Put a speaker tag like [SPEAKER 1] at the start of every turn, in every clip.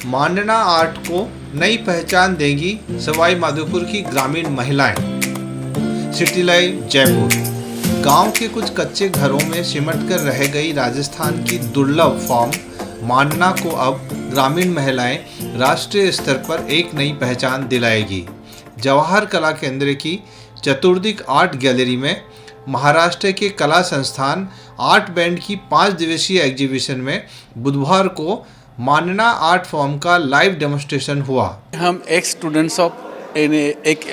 [SPEAKER 1] मांडना art को नई पहचान देंगी सवाई माधोपुर की ग्रामीण महिलाएं। City live Jaipur. गांव के कुछ कच्चे घरों में सिमट कर रह गई राजस्थान की दुर्लभ फॉर्म मांडना को अब ग्रामीण महिलाएं राष्ट्रीय स्तर पर एक नई पहचान दिलाएगी। जवाहर कला केंद्र की चतुर्दिक आर्ट गैलरी में महाराष्ट्र के कला संस्थान आर्ट बैंड की 5 दिवसीय एग्जीबिशन में बुधवार को मांडना आर्ट फॉर्म का लाइव डेमोन्स्ट्रेशन हुआ।
[SPEAKER 2] हम एक्स स्टूडेंट्स ऑफ एक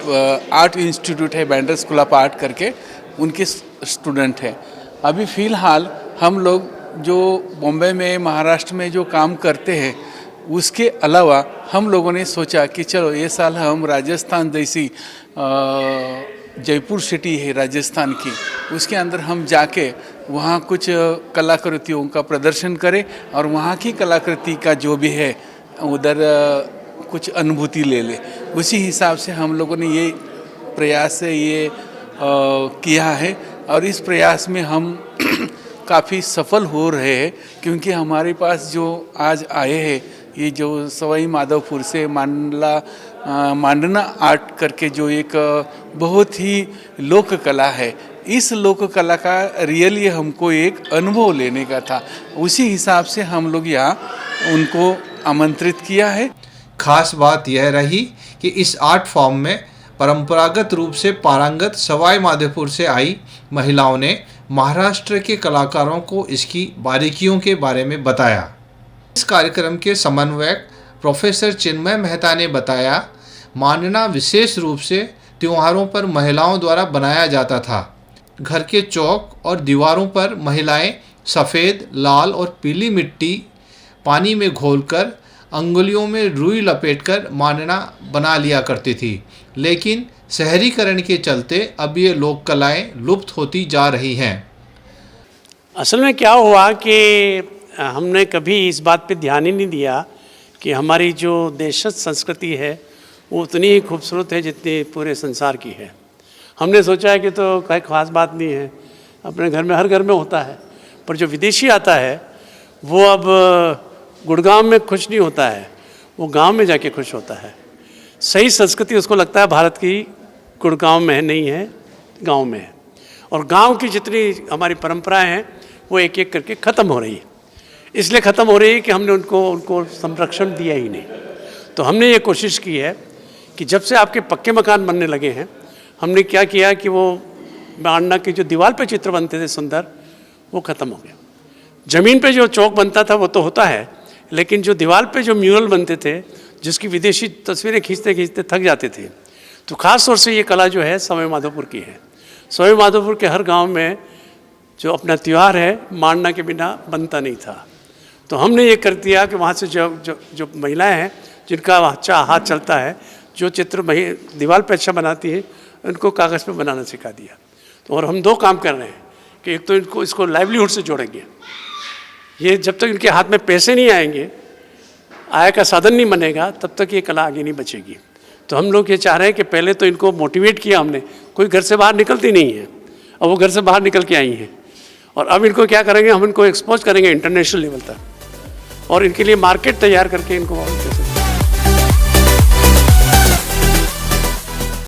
[SPEAKER 2] आर्ट इंस्टीट्यूट है बैंडर स्कूल ऑफ आर्ट करके, उनके स्टूडेंट हैं। अभी फ़िलहाल हम लोग जो बॉम्बे में महाराष्ट्र में जो काम करते हैं उसके अलावा हम लोगों ने सोचा कि चलो ये साल हम राजस्थान जैसी जयपुर सिटी है राजस्थान की, उसके अंदर हम जाके वहाँ कुछ कलाकृतियों का प्रदर्शन करें और वहाँ की कलाकृति का जो भी है उधर कुछ अनुभूति ले ले। उसी हिसाब से हम लोगों ने ये प्रयास से ये किया है और इस प्रयास में हम काफ़ी सफल हो रहे हैं, क्योंकि हमारे पास जो आज आए हैं ये जो सवाई माधोपुर से मांडना आर्ट करके जो एक बहुत ही लोक कला है, इस लोक कला का रियली हमको एक अनुभव लेने का था। उसी हिसाब से हम लोग यहाँ उनको आमंत्रित किया है।
[SPEAKER 1] खास बात यह रही कि इस आर्ट फॉर्म में परंपरागत रूप से पारंगत सवाई माधोपुर से आई महिलाओं ने महाराष्ट्र के कलाकारों को इसकी बारीकियों के बारे में बताया। इस कार्यक्रम के समन्वयक प्रोफेसर चिन्मय मेहता ने बताया, मांडना विशेष रूप से त्योहारों पर महिलाओं द्वारा बनाया जाता था। घर के चौक और दीवारों पर महिलाएं सफ़ेद, लाल और पीली मिट्टी पानी में घोलकर अंगुलियों में रुई लपेटकर मांडना बना लिया करती थी, लेकिन शहरीकरण के चलते अब ये लोक कलाएं लुप्त होती जा रही हैं।
[SPEAKER 3] असल में क्या हुआ कि हमने कभी इस बात पे ध्यान ही नहीं दिया कि हमारी जो देशज संस्कृति है वो उतनी ही खूबसूरत है जितनी पूरे संसार की है। हमने सोचा है कि तो कोई ख़ास बात नहीं है, अपने घर में हर घर में होता है, पर जो विदेशी आता है वो अब गुड़गांव में खुश नहीं होता है, वो गांव में जाके खुश होता है। सही संस्कृति उसको लगता है भारत की गुड़गांव में नहीं है, गांव में है। और गांव की जितनी हमारी परंपराएं हैं वो एक एक करके ख़त्म हो रही है। इसलिए ख़त्म हो रही है कि हमने उनको संरक्षण दिया ही नहीं। तो हमने ये कोशिश की है कि जब से आपके पक्के मकान बनने लगे हैं, हमने क्या किया कि वो मांडना की जो दीवार पे चित्र बनते थे सुंदर, वो ख़त्म हो गया। ज़मीन पे जो चौक बनता था वो तो होता है, लेकिन जो दीवार पे जो म्यूरल बनते थे जिसकी विदेशी तस्वीरें खींचते खींचते थक जाते थे, तो ख़ास तौर से ये कला जो है सवाई माधोपुर की है। सवाई माधोपुर के हर गाँव में जो अपना त्यौहार है मांडना के बिना बनता नहीं था। तो हमने ये कर दिया कि वहाँ से जो महिलाएं हैं जिनका अच्छा हाथ चलता है, जो चित्र दीवार पे अच्छा बनाती हैं, उनको कागज़ पे बनाना सिखा दिया। तो और हम 2 काम कर रहे हैं कि एक तो इसको लाइवलीहुड से जोड़ेंगे। ये जब तक इनके हाथ में पैसे नहीं आएंगे, आय का साधन नहीं बनेगा, तब तक ये कला आगे नहीं बचेगी। तो हम लोग ये चाह रहे हैं कि पहले तो इनको मोटिवेट किया हमने, कोई घर से बाहर निकलती नहीं है, अब वो घर से बाहर निकल के आई हैं। और अब इनको क्या करेंगे, हम इनको एक्सपोज करेंगे इंटरनेशनल लेवल तक, और इनके लिए मार्केट तैयार करके इनको